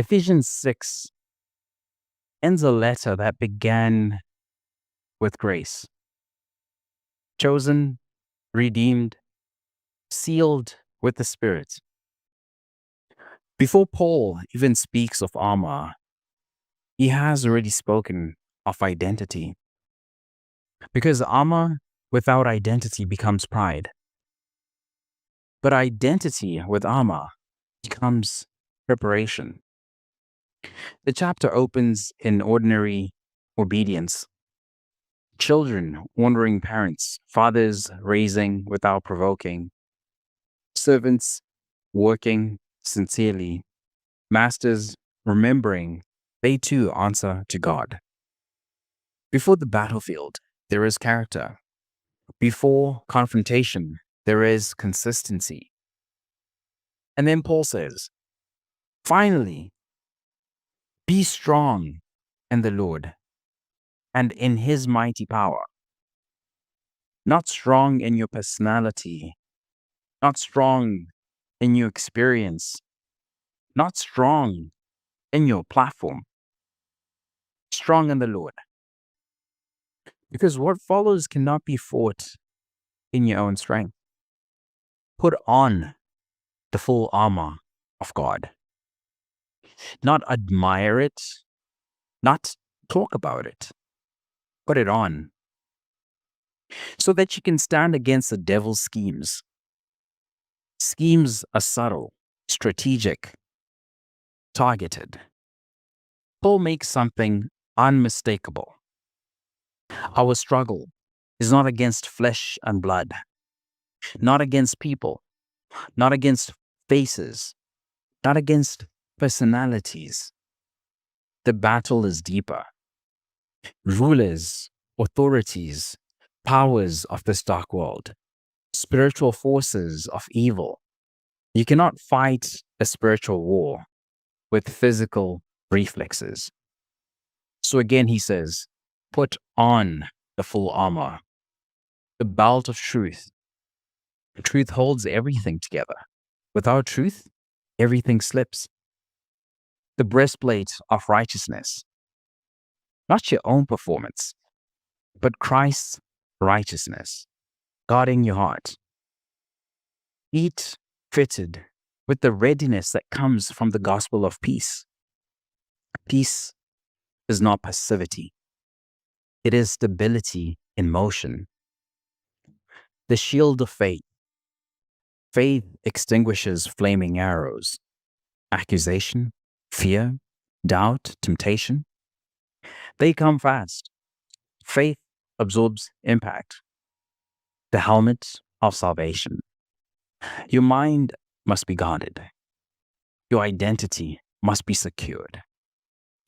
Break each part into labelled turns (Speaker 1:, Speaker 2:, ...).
Speaker 1: Ephesians 6 ends a letter that began with grace. Chosen, redeemed, sealed with the Spirit. Before Paul even speaks of armor, he has already spoken of identity. Because armor without identity becomes pride. But identity with armor becomes preparation. The chapter opens in ordinary obedience. Children honoring parents, fathers raising without provoking, servants working sincerely, masters remembering they too answer to God. Before the battlefield, there is character. Before confrontation, there is consistency. And then Paul says, finally, be strong in the Lord and in his mighty power. Not strong in your personality, not strong in your experience, not strong in your platform, strong in the Lord. Because what follows cannot be fought in your own strength. Put on the full armor of God. Not admire it, not talk about it. Put it on. So that you can stand against the devil's schemes. Schemes are subtle, strategic, targeted. Paul makes something unmistakable. Our struggle is not against flesh and blood, not against people, not against faces, not against personalities. The battle is deeper. Rulers, authorities, powers of this dark world, spiritual forces of evil. You cannot fight a spiritual war with physical reflexes. So again, he says, put on the full armor, the belt of truth. Truth holds everything together. Without truth, everything slips. The breastplate of righteousness, not your own performance, but Christ's righteousness, guarding your heart. Feet fitted with the readiness that comes from the gospel of peace. Peace is not passivity. It is stability in motion. The shield of faith. Faith extinguishes flaming arrows, accusation, fear, doubt, temptation. They come fast. Faith absorbs impact. The helmet of salvation. Your mind must be guarded. Your identity must be secured.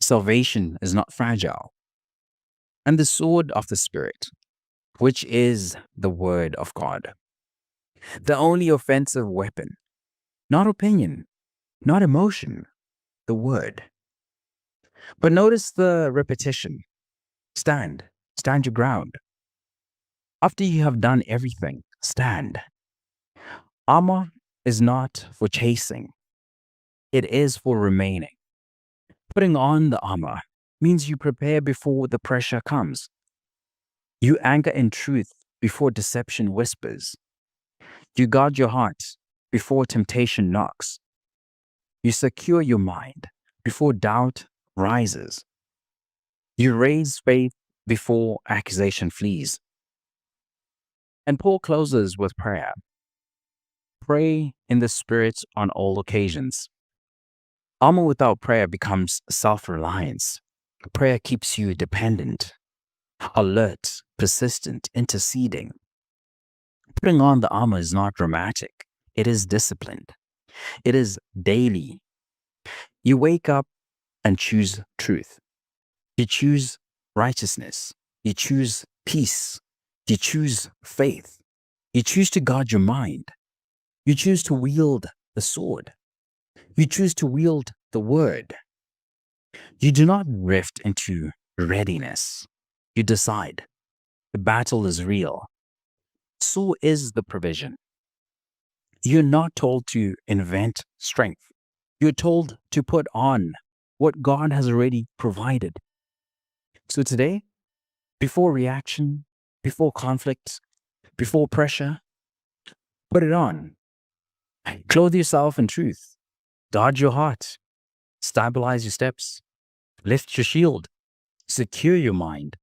Speaker 1: Salvation is not fragile. And the sword of the Spirit, which is the word of God. The only offensive weapon, not opinion, not emotion, the word. But notice the repetition. Stand your ground. After you have done everything, stand. Armor is not for chasing. It is for remaining. Putting on the armor means you prepare before the pressure comes. You anchor in truth before deception whispers. You guard your heart before temptation knocks. You secure your mind before doubt rises. You raise faith before accusation flees. And Paul closes with prayer. Pray in the Spirit on all occasions. Armor without prayer becomes self-reliance. Prayer keeps you dependent, alert, persistent, interceding. Putting on the armor is not dramatic. It is disciplined. It is daily. You wake up and choose truth. You choose righteousness. You choose peace. You choose faith. You choose to guard your mind. You choose to wield the sword. You choose to wield the word. You do not drift into readiness. You decide. The battle is real. So is the provision. You're not told to invent strength. You're told to put on what God has already provided. So today, before reaction, before conflict, before pressure, put it on. Clothe yourself in truth. Guard your heart. Stabilize your steps. Lift your shield. Secure your mind.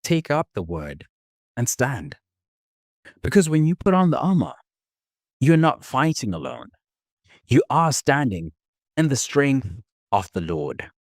Speaker 1: Take up the word and stand. Because when you put on the armor, you're not fighting alone. You are standing in the strength of the Lord.